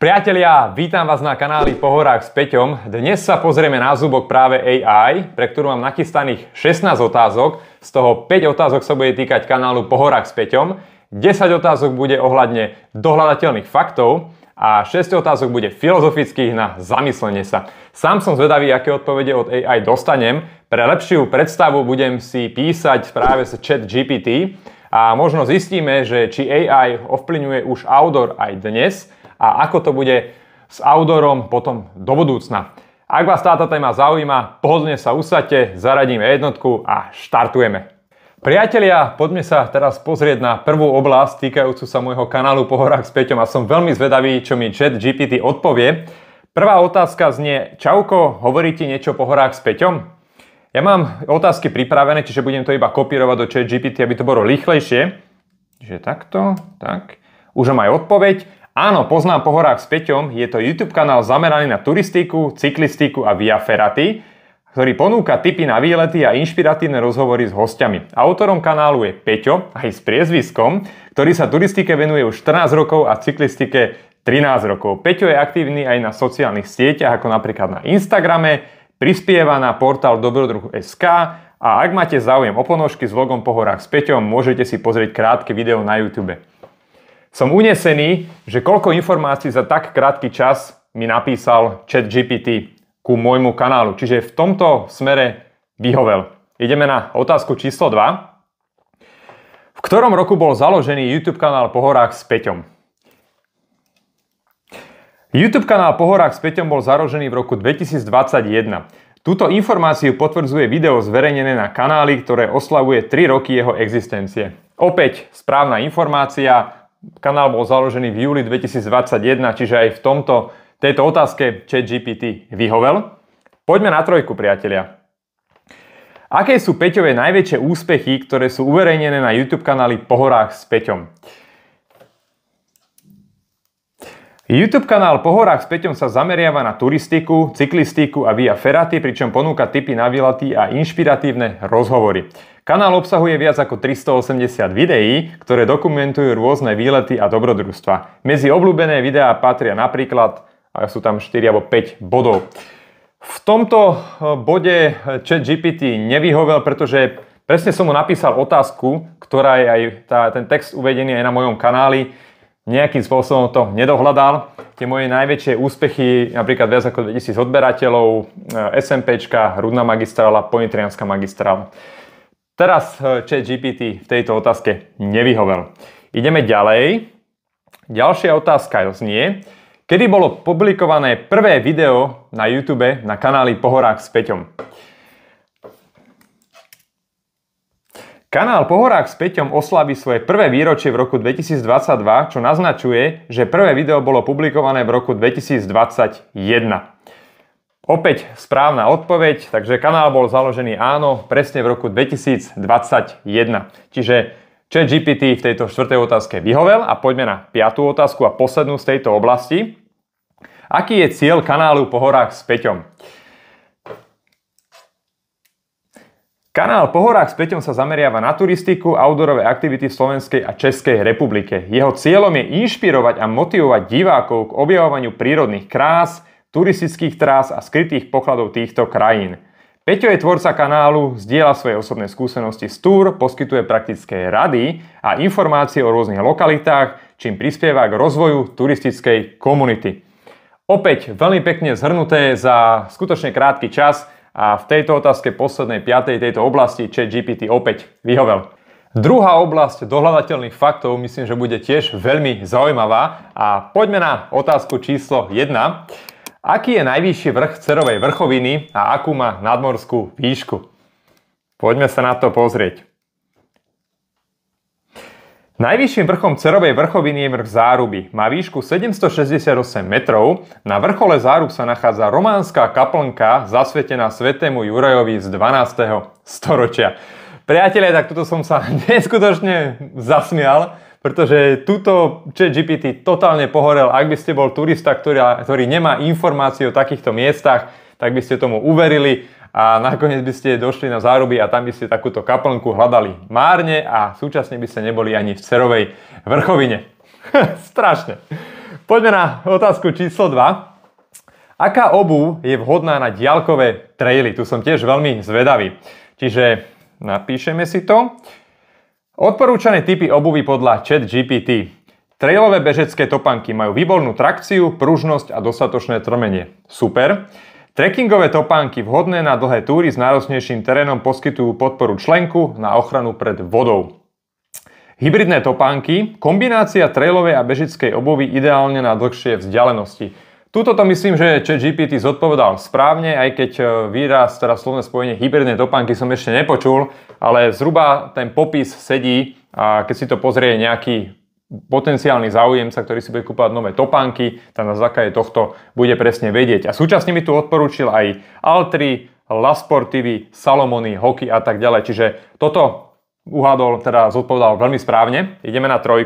Priatelia, vítam vás na kanáli Po horách s Peťom. Dnes sa pozrieme na zúbok práve AI, pre ktorú mám nachystaných 16 otázok. Z toho 5 otázok sa bude týkať kanálu Po horách s Peťom, 10 otázok bude ohľadne dohľadateľných faktov a 6 otázok bude filozofických na zamyslenie sa. Sám som zvedavý, aké odpovede od AI dostanem. Pre lepšiu predstavu budem si písať práve s ChatGPT a možno zistíme, že či AI ovplyvňuje už outdoor aj dnes a ako to bude s outdoorom potom do budúcna. Ak vás táto téma zaujíma, pohodlne sa usaďte, zaradíme jednotku a štartujeme. Priatelia, poďme sa teraz pozrieť na prvú oblasť týkajúcu sa môjho kanálu Po horách s Peťom a som veľmi zvedavý, čo mi ChatGPT odpovie. Prvá otázka znie: Čauko, hovorí ti niečo Po horách s Peťom? Ja mám otázky pripravené, čiže budem to iba kopírovať do ChatGPT, aby to bolo rýchlejšie. Čiže takto, tak. Už mám aj odpoveď. Áno, poznám Po horách s Peťom. Je to YouTube kanál zameraný na turistiku, cyklistiku a via ferraty, ktorý ponúka tipy na výlety a inšpiratívne rozhovory s hostiami. Autorom kanálu je Peťo, aj s priezviskom, ktorý sa turistike venuje už 14 rokov a cyklistike 13 rokov. Peťo je aktívny aj na sociálnych sieťach, ako napríklad na Instagrame, prispieva na portál Dobrodruh.sk a ak máte záujem o ponožky s logom Po horách s Peťom, môžete si pozrieť krátke video na YouTube. Som unesený, že koľko informácií za tak krátky čas mi napísal ChatGPT ku môjmu kanálu. Čiže v tomto smere vyhovel. Ideme na otázku číslo 2. V ktorom roku bol založený YouTube kanál Po horách s Peťom? YouTube kanál Po horách s Peťom bol založený v roku 2021. Túto informáciu potvrdzuje video zverejnené na kanáli, ktoré oslavuje 3 roky jeho existencie. Opäť správna informácia. Kanál bol založený v júli 2021, čiže aj v tejto otázke ChatGPT vyhovel. Poďme na trojku, priatelia. Aké sú Peťové najväčšie úspechy, ktoré sú uverejnené na YouTube kanáli Po horách s Peťom? YouTube kanál Po horách s Peťom sa zameriava na turistiku, cyklistiku a via ferraty, pričom ponúka tipy na výlety a inšpiratívne rozhovory. Kanál obsahuje viac ako 380 videí, ktoré dokumentujú rôzne výlety a dobrodružstva. Medzi obľúbené videá patria napríklad, a sú tam 4 alebo 5 bodov. V tomto bode ChatGPT nevyhovel, pretože presne som mu napísal otázku, ktorá je aj ten text uvedený aj na mojom kanáli. Nejakým spôsobom to nedohľadal. Tie moje najväčšie úspechy, napríklad viac ako 2000 odberateľov, SMPčka, Rudná magistrála, Ponitrianska magistrála. Teraz ChatGPT v tejto otázke nevyhovel. Ideme ďalej. Ďalšia otázka znie: kedy bolo publikované prvé video na YouTube na kanáli Po horách s Peťom? Kanál Po horách s Peťom oslaví svoje prvé výročie v roku 2022, čo naznačuje, že prvé video bolo publikované v roku 2021. Opäť správna odpoveď, takže kanál bol založený áno, presne v roku 2021. Čiže ChatGPT v tejto štvrtej otázke vyhovel a poďme na 5. otázku a poslednú z tejto oblasti. Aký je cieľ kanálu Po horách s Peťom? Kanál Po horách s Peťom sa zameriava na turistiku a outdoorové aktivity v Slovenskej a Českej republike. Jeho cieľom je inšpirovať a motivovať divákov k objavovaniu prírodných krás, turistických trás a skrytých pokladov týchto krajín. Peťo je tvorca kanálu, zdieľa svoje osobné skúsenosti z túr, poskytuje praktické rady a informácie o rôznych lokalitách, čím prispieva k rozvoju turistickej komunity. Opäť veľmi pekne zhrnuté za skutočne krátky čas. A v tejto otázke poslednej 5. tejto oblasti ChatGPT opäť vyhovel. Druhá oblasť dohľadateľných faktov myslím, že bude tiež veľmi zaujímavá. A poďme na otázku číslo 1. Aký je najvyšší vrch Cerovej vrchoviny a akú má nadmorskú výšku? Poďme sa na to pozrieť. Najvyšším vrchom Cerovej vrchoviny je vrch Záruby. Má výšku 768 metrov. Na vrchole Zárub sa nachádza románska kaplnka zasvetená svätému Jurajovi z 12. storočia. Priatelia, tak tuto som sa neskutočne zasmial, pretože tuto ChatGPT totálne pohorel. Ak by ste bol turista, ktorý nemá informácie o takýchto miestach, tak by ste tomu uverili. A nakoniec by ste došli na Záruby a tam by ste takúto kaplnku hľadali márne a súčasne by ste neboli ani v Cerovej vrchovine. Strašne. Poďme na otázku číslo 2. Aká obuv je vhodná na diaľkové traily? Tu som tiež veľmi zvedavý. Čiže napíšeme si to. Odporúčané typy obuvy podľa ChatGPT. Trailové bežecké topánky majú výbornú trakciu, pružnosť a dostatočné trmenie. Super. Trekkingové topánky vhodné na dlhé túry s náročnejším terénom poskytujú podporu členku na ochranu pred vodou. Hybridné topánky, kombinácia trailovej a bežickej obuvy ideálne na dlhšie vzdialenosti. Tuto to myslím, že ChatGPT zodpovedal správne, aj keď výraz, teda slovné spojenie hybridné topánky som ešte nepočul, ale zhruba ten popis sedí a keď si to pozrie nejaký potenciálny záujemca, ktorý si bude kúpať nové topánky, tak na základe tohto bude presne vedieť. A súčasne mi tu odporúčil aj Altri, La Sportivi, Salomony, Hoky a tak ďalej. Čiže toto uhádol, teda zodpovedal veľmi správne. Ideme na 3.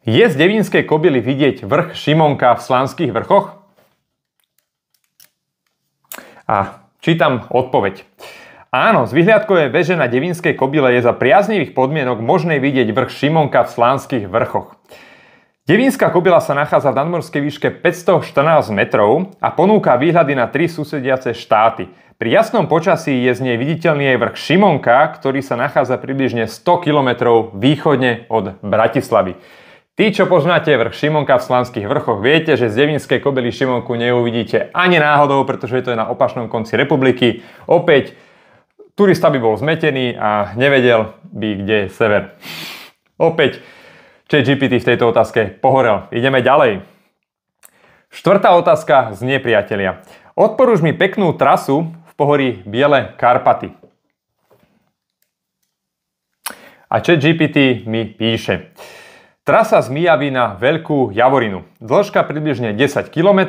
Je z devínskej kobily vidieť vrch Šimonka v Slánskych vrchoch? A čítam odpoveď. Áno, z vyhliadkovej veže na devínskej kobyle je za priaznivých podmienok možné vidieť vrch Šimonka v Slánskych vrchoch. Devínska kobila sa nachádza v nadmorskej výške 514 metrov a ponúka výhľady na 3 susediace štáty. Pri jasnom počasí je z nej viditeľný aj vrch Šimonka, ktorý sa nachádza približne 100 km východne od Bratislavy. Tí, čo poznáte vrch Šimonka v Slánskych vrchoch, viete, že z devínskej kobily Šimonku neuvidíte ani náhodou, pretože to je na opačnom konci republiky. Opäť, turista by bol zmetený a nevedel by, kde je sever. Opäť, ChatGPT v tejto otázke pohorel. Ideme ďalej. 4. otázka znie, priatelia. Odporúč mi peknú trasu v pohorí Biele Karpaty. A ChatGPT mi píše. Trasa z Myjavy na Veľkú Javorinu. Dĺžka približne 10 km.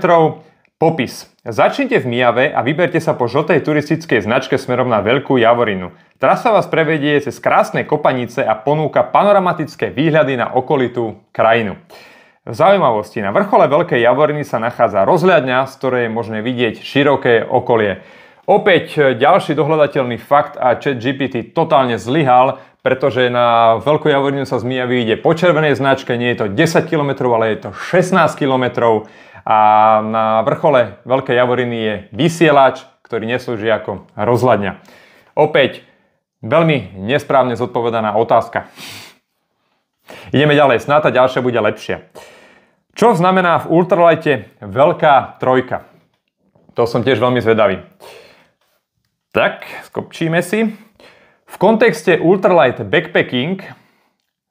Popis. Začnite v Myjave a vyberte sa po žltej turistickej značke smerom na Veľkú Javorinu. Trasa vás prevedie cez krásne kopanice a ponúka panoramatické výhľady na okolitú krajinu. V zaujímavosti, na vrchole Veľkej Javoriny sa nachádza rozhľadňa, z ktorej je možné vidieť široké okolie. Opäť ďalší dohľadateľný fakt a ChatGPT totálne zlyhal, pretože na Veľkú Javorinu sa z Myjavy ide po červenej značke, nie je to 10 km, ale je to 16 km. A na vrchole Veľkej Javoriny je vysielač, ktorý neslúži ako rozhľadňa. Opäť veľmi nesprávne zodpovedaná otázka. Ideme ďalej, snáď tá ďalšia bude lepšia. Čo znamená v ultralighte veľká trojka? To som tiež veľmi zvedavý. Tak, skopčíme si. V kontexte ultralight backpacking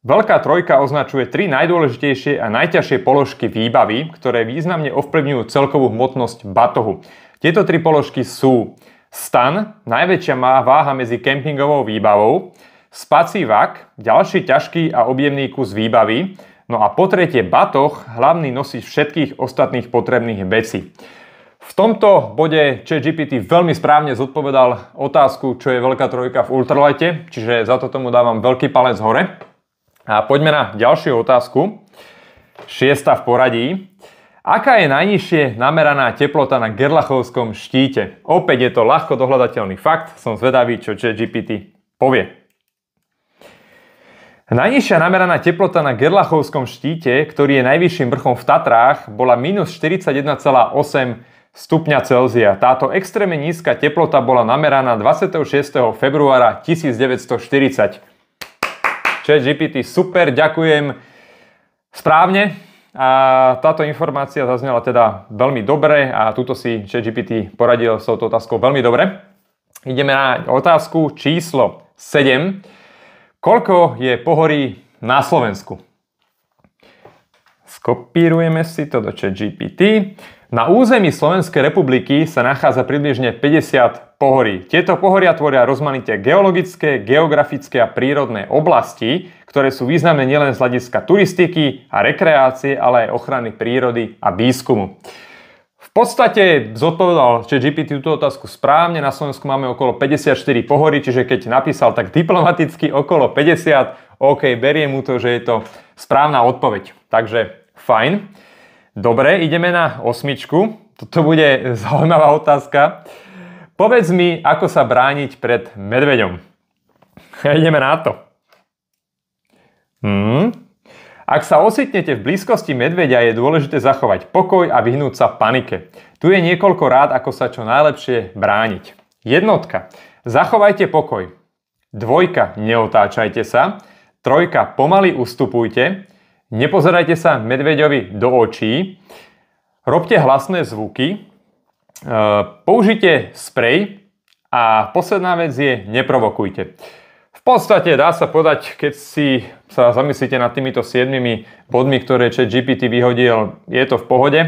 veľká trojka označuje 3 najdôležitejšie a najťažšie položky výbavy, ktoré významne ovplyvňujú celkovú hmotnosť batohu. Tieto 3 položky sú stan, najväčšia váha medzi kempingovou výbavou, spací vak, ďalší ťažký a objemný kus výbavy, no a po tretie batoh, hlavný nosič všetkých ostatných potrebných vecí. V tomto bode ChatGPT veľmi správne zodpovedal otázku, čo je veľká trojka v ultralighte, čiže za to tomu dávam veľký palec hore. A poďme na ďalšiu otázku. 6. v poradí. Aká je najnižšie nameraná teplota na Gerlachovskom štíte? Opäť je to ľahko dohľadateľný fakt. Som zvedavý, čo ChatGPT povie. Najnižšia nameraná teplota na Gerlachovskom štíte, ktorý je najvyšším vrchom v Tatrách, bola minus 41,8 stupňa Celzia. Táto extrémne nízka teplota bola nameraná 26. februára 1940. ChatGPT, super, ďakujem. Správne. A táto informácia zaznela teda veľmi dobre a túto si ChatGPT poradil s touto otázkou veľmi dobre. Ideme na otázku číslo 7. Koľko je pohorí na Slovensku? Skopírujeme si to do ChatGPT. Na území Slovenskej republiky sa nachádza približne 50 pohorí. Tieto pohoria tvoria rozmanité geologické, geografické a prírodné oblasti, ktoré sú významné nielen z hľadiska turistiky a rekreácie, ale aj ochrany prírody a výskumu. V podstate zodpovedal ChatGPT túto otázku správne. Na Slovensku máme okolo 54 pohorí, čiže keď napísal tak diplomaticky okolo 50, OK, beriem mu to, že je to správna odpoveď. Takže fajn. Dobre, ideme na 8. Toto bude zaujímavá otázka. Povedz mi, ako sa brániť pred medveďom. Ideme na to. Ak sa ocitnete v blízkosti medveďa, je dôležité zachovať pokoj a vyhnúť sa panike. Tu je niekoľko rád, ako sa čo najlepšie brániť. Jednotka. Zachovajte pokoj. Dvojka. Neotáčajte sa. Trojka. Pomaly ustupujte. Nepozerajte sa medveďovi do očí. Robte hlasné zvuky. Použite sprej. A posledná vec je neprovokujte. V podstate dá sa povedať, keď si sa zamyslíte nad týmito 7 bodmi, ktoré ChatGPT vyhodil, je to v pohode.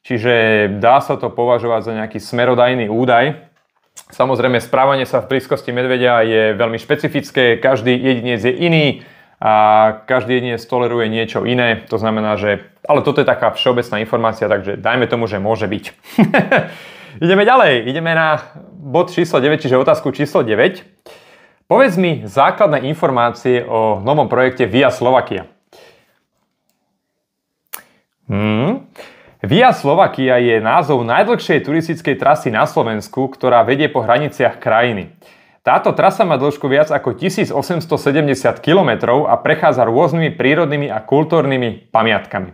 Čiže dá sa to považovať za nejaký smerodajný údaj. Samozrejme, správanie sa v blízkosti medveďa je veľmi špecifické, každý jedinec je iný a každý jedinec toleruje niečo iné. To znamená, že... Ale toto je taká všeobecná informácia, takže dajme tomu, že môže byť. Ideme ďalej, ideme na bod číslo 9, čiže otázku číslo 9. Povedz mi základné informácie o novom projekte Via Slovakia. Via Slovakia je názov najdlhšej turistickej trasy na Slovensku, ktorá vedie po hraniciach krajiny. Táto trasa má dĺžku viac ako 1870 km a prechádza rôznymi prírodnými a kultúrnymi pamiatkami.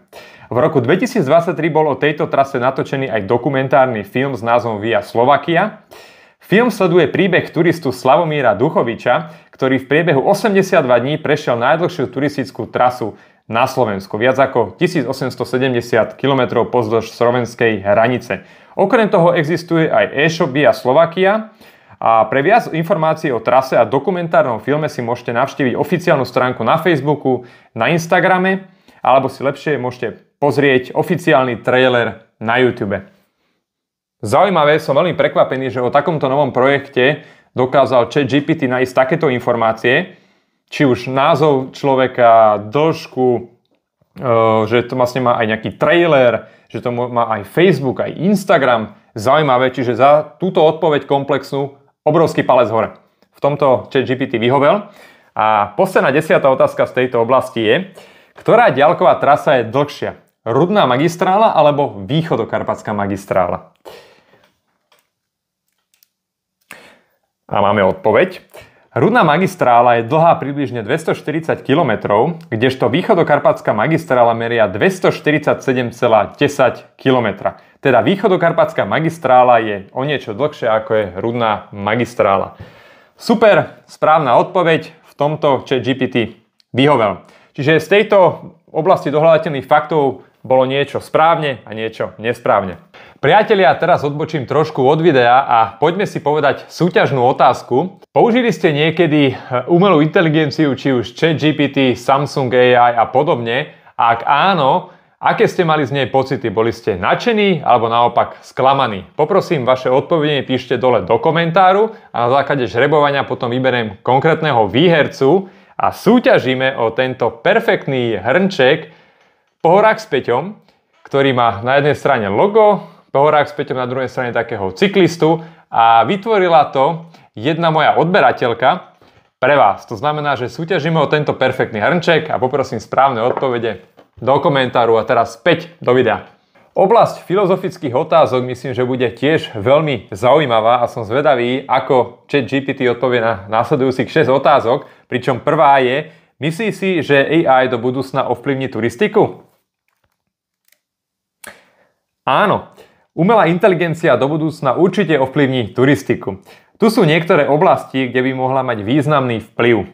V roku 2023 bol o tejto trase natočený aj dokumentárny film s názvom Via Slovakia. Film sleduje príbeh turistu Slavomíra Duchoviča, ktorý v priebehu 82 dní prešiel najdlhšiu turistickú trasu na Slovensku, viac ako 1870 km pozdĺž slovenskej hranice. Okrem toho existuje aj e-shop Via Slovakia a pre viac informácií o trase a dokumentárnom filme si môžete navštíviť oficiálnu stránku na Facebooku, na Instagrame alebo si lepšie môžete pozrieť oficiálny trailer na YouTube. Zaujímavé, som veľmi prekvapený, že o takomto novom projekte dokázal ChatGPT nájsť takéto informácie, či už názov človeka, dĺžku, že to vlastne má aj nejaký trailer, že to má aj Facebook, aj Instagram. Zaujímavé, čiže za túto odpoveď komplexnú obrovský palec hore. V tomto ChatGPT vyhovel. A posledná 10. otázka z tejto oblasti je, ktorá diaľková trasa je dlhšia? Rudná magistrála alebo východokarpatská magistrála? A máme odpoveď. Rudná magistrála je dlhá približne 240 km, kdežto východokarpatská magistrála meria 247,10 km. Teda východokarpatská magistrála je o niečo dlhšia ako je rudná magistrála. Super, správna odpoveď, v tomto ChatGPT vyhovel. Čiže z tejto oblasti dohľadateľných faktov bolo niečo správne a niečo nesprávne. Priatelia, teraz odbočím trošku od videa a poďme si povedať súťažnú otázku. Použili ste niekedy umelú inteligenciu, či už ChatGPT, Samsung AI a podobne? A ak áno, aké ste mali z nej pocity? Boli ste nadšení alebo naopak sklamaní? Poprosím, vaše odpovede píšte dole do komentáru a na základe žrebovania potom vyberiem konkrétneho výhercu a súťažíme o tento perfektný hrnček Pohorák s Peťom, ktorý má na jednej strane logo, Pohorák s Peťom na druhej strane takého cyklistu a vytvorila to jedna moja odberateľka pre vás. To znamená, že súťažíme o tento perfektný hrnček a poprosím správne odpovede do komentáru a teraz späť do videa. Oblasť filozofických otázok myslím, že bude tiež veľmi zaujímavá a som zvedavý, ako ChatGPT odpovie na následujúcich 6 otázok, pričom prvá je, myslí si, že AI do budúcna ovplyvní turistiku? Áno. Umelá inteligencia do budúcna určite ovplyvní turistiku. Tu sú niektoré oblasti, kde by mohla mať významný vplyv.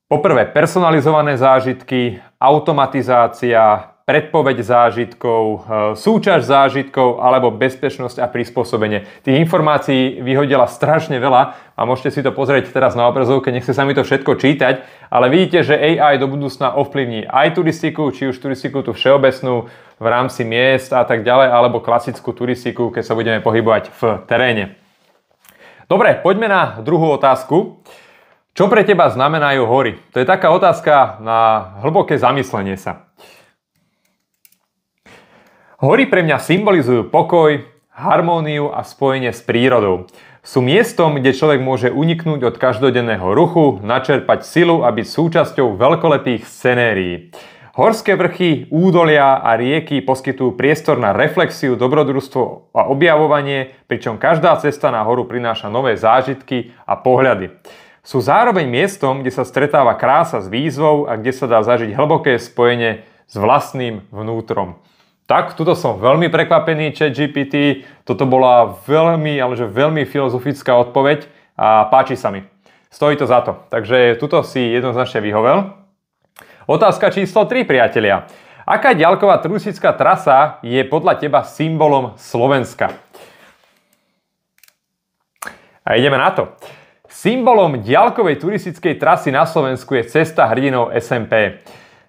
Poprvé, personalizované zážitky, automatizácia, predpoveď zážitkov, súťaž zážitkov alebo bezpečnosť a prispôsobenie. Tých informácií vyhodila strašne veľa a môžete si to pozrieť teraz na obrazovke, nechce sa mi to všetko čítať, ale vidíte, že AI do budúcna ovplyvní aj turistiku, či už turistiku tú všeobecnú v rámci miest a tak ďalej, alebo klasickú turistiku, keď sa budeme pohybovať v teréne. Dobre, poďme na druhú otázku. Čo pre teba znamenajú hory? To je taká otázka na hlboké zamyslenie sa. Hory pre mňa symbolizujú pokoj, harmóniu a spojenie s prírodou. Sú miestom, kde človek môže uniknúť od každodenného ruchu, načerpať silu a byť súčasťou veľkolepých scenérií. Horské vrchy, údolia a rieky poskytujú priestor na reflexiu, dobrodružstvo a objavovanie, pričom každá cesta na horu prináša nové zážitky a pohľady. Sú zároveň miestom, kde sa stretáva krása s výzvou a kde sa dá zažiť hlboké spojenie s vlastným vnútrom. Tak, tuto som veľmi prekvapený, ChatGPT. Toto bola veľmi, ale že veľmi filozofická odpoveď a páči sa mi. Stojí to za to. Takže tuto si jednoznačne vyhovel. Otázka číslo 3, priatelia. Aká ďalková turistická trasa je podľa teba symbolom Slovenska? A ideme na to. Symbolom ďalkovej turistickej trasy na Slovensku je cesta hrdinov SMP.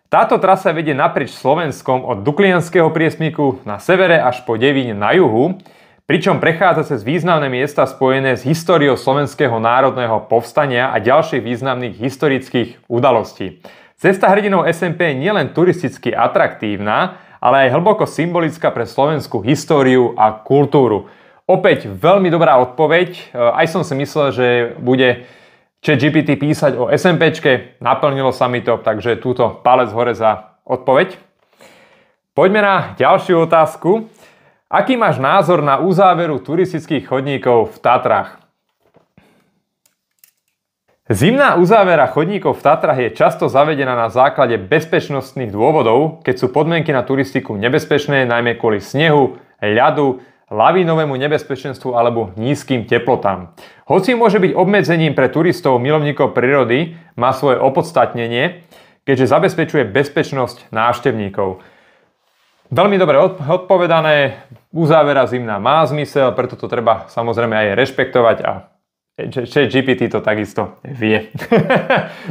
Táto trasa vedie naprieč Slovenskom od Duklianského priesmyku na severe až po Devín na juhu, pričom prechádza cez významné miesta spojené s históriou Slovenského národného povstania a ďalších významných historických udalostí. Cesta hrdinov SMP je nielen turisticky atraktívna, ale aj hlboko symbolická pre slovenskú históriu a kultúru. Opäť veľmi dobrá odpoveď. Aj som si myslel, že bude ChatGPT písať o SMPčke. Naplnilo sa mi to, takže túto palec hore za odpoveď. Poďme na ďalšiu otázku. Aký máš názor na uzáveru turistických chodníkov v Tatrách? Zimná uzávera chodníkov v Tatrách je často zavedená na základe bezpečnostných dôvodov, keď sú podmienky na turistiku nebezpečné, najmä kvôli snehu, ľadu, lavínovému nebezpečenstvu alebo nízkym teplotám. Hoci môže byť obmedzením pre turistov milovníkov prírody, má svoje opodstatnenie, keďže zabezpečuje bezpečnosť návštevníkov. Veľmi dobre odpovedané, uzávera zimná má zmysel, preto to treba samozrejme aj rešpektovať a ChatGPT to takisto vie.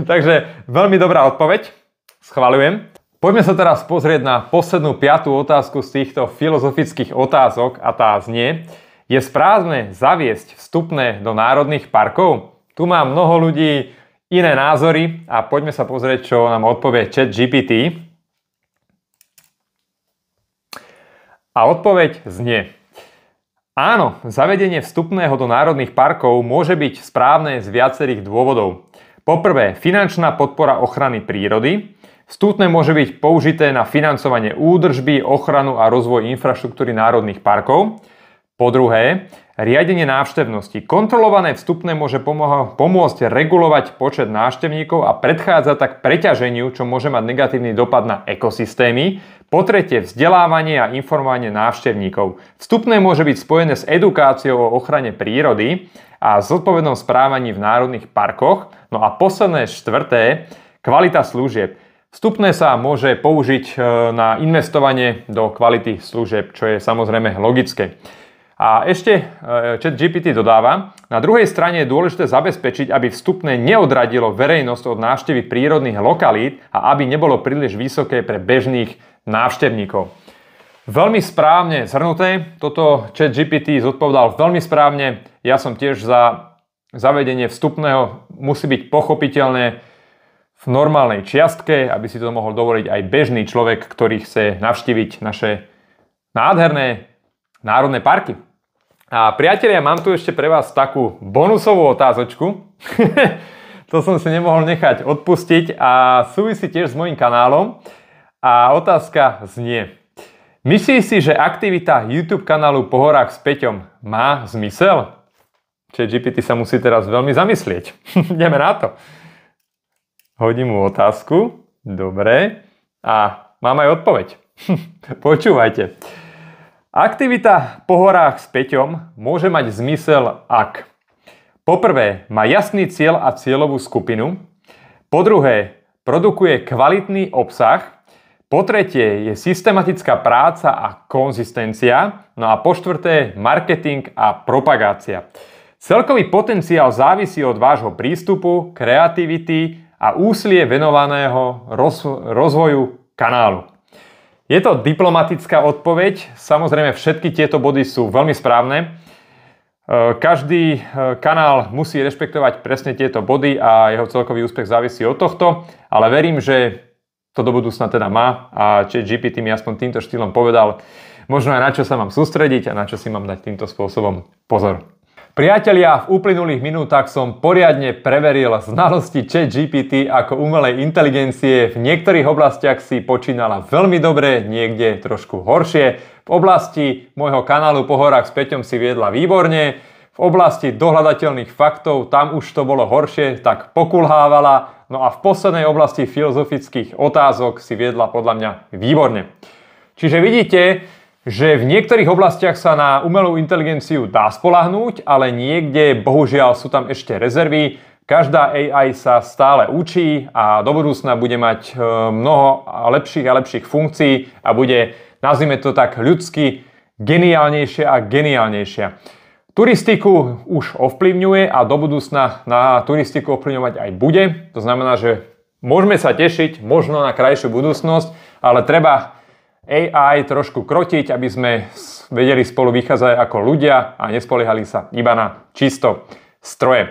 Takže veľmi dobrá odpoveď, schvaľujem. Poďme sa teraz pozrieť na poslednú 5. otázku z týchto filozofických otázok a tá znie: je správne zaviesť vstupné do národných parkov? Tu má mnoho ľudí iné názory a poďme sa pozrieť, čo nám odpovie ChatGPT. A odpoveď znie: áno, zavedenie vstupného do národných parkov môže byť správne z viacerých dôvodov. Poprvé, finančná podpora ochrany prírody. Vstupné môže byť použité na financovanie údržby, ochranu a rozvoj infraštruktúry národných parkov. Po druhé, riadenie návštevnosti. Kontrolované vstupné môže pomôcť regulovať počet návštevníkov a predchádzať tak preťaženiu, čo môže mať negatívny dopad na ekosystémy. Po tretie, vzdelávanie a informovanie návštevníkov. Vstupné môže byť spojené s edukáciou o ochrane prírody a zodpovednom správaní v národných parkoch. No a posledné, štvrté, kvalita služieb. Vstupné sa môže použiť na investovanie do kvality služieb, čo je samozrejme logické. A ešte ChatGPT dodáva: na druhej strane je dôležité zabezpečiť, aby vstupné neodradilo verejnosť od návštevy prírodných lokalít a aby nebolo príliš vysoké pre bežných návštevníkov. Veľmi správne zhrnuté, toto ChatGPT zodpovedal veľmi správne. Ja som tiež za zavedenie vstupného, musí byť pochopiteľné v normálnej čiastke, aby si to mohol dovoliť aj bežný človek, ktorý chce navštíviť naše nádherné národné parky. A priatelia, mám tu ešte pre vás takú bonusovú otázočku. To som si nemohol nechať odpustiť a súvisí tiež s mojím kanálom. A otázka znie: myslíš si, že aktivita YouTube kanálu Po horách s Peťom má zmysel? ChatGPT sa musí teraz veľmi zamyslieť. Ideme na to. Hodím mu otázku. Dobre. A mám aj odpoveď. Počúvajte. Aktivita Po horách s Peťom môže mať zmysel, ak poprvé má jasný cieľ a cieľovú skupinu, po druhé produkuje kvalitný obsah, po tretie je systematická práca a konzistencia, no a po štvrté marketing a propagácia. Celkový potenciál závisí od vášho prístupu, kreativity a úsilie venovaného rozvoju kanálu. Je to diplomatická odpoveď, samozrejme všetky tieto body sú veľmi správne. Každý kanál musí rešpektovať presne tieto body a jeho celkový úspech závisí od tohto, ale verím, že to do budúcna teda má a ChatGPT mi aspoň týmto štýlom povedal možno aj na čo sa mám sústrediť a na čo si mám dať týmto spôsobom pozor. Priatelia, v uplynulých minútach som poriadne preveril znalosti ChatGPT ako umelej inteligencie. V niektorých oblastiach si počínala veľmi dobre, niekde trošku horšie. V oblasti môjho kanálu Po horách s Peťom si viedla výborne. V oblasti dohľadateľných faktov, tam už to bolo horšie, tak pokulhávala. No a v poslednej oblasti filozofických otázok si viedla podľa mňa výborne. Čiže vidíte, že v niektorých oblastiach sa na umelú inteligenciu dá spoľahnúť, ale niekde bohužiaľ sú tam ešte rezervy. Každá AI sa stále učí a do budúcna bude mať mnoho lepších a lepších funkcií a bude, nazvime to tak ľudsky, geniálnejšia a geniálnejšia. Turistiku už ovplyvňuje a do budúcna na turistiku ovplyvňovať aj bude. To znamená, že môžeme sa tešiť možno na krajšiu budúcnosť, ale treba AI trošku krotiť, aby sme vedeli spolu vychádzať ako ľudia a nespoliehali sa iba na čisto stroje.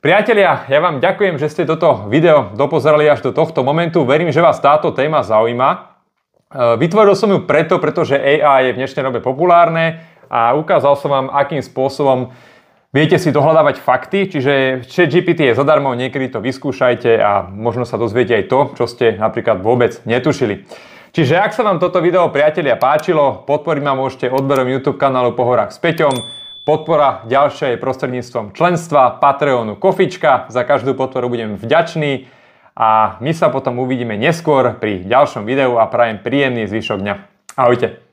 Priatelia, ja vám ďakujem, že ste toto video dopozerali až do tohto momentu. Verím, že vás táto téma zaujíma. Vytvoril som ju pretože AI je v dnešnej dobe populárne a ukázal som vám, akým spôsobom viete si dohľadávať fakty, čiže ChatGPT je zadarmo, niekedy to vyskúšajte a možno sa dozviete aj to, čo ste napríklad vôbec netušili. Čiže ak sa vám toto video, priatelia, páčilo, podporiť ma môžete odberom YouTube kanálu Po horách s Peťom. Podpora ďalšia je prostredníctvom členstva, Patreonu, Kofička. Za každú podporu budem vďačný a my sa potom uvidíme neskôr pri ďalšom videu a prajem príjemný zvyšok dňa. Ahojte.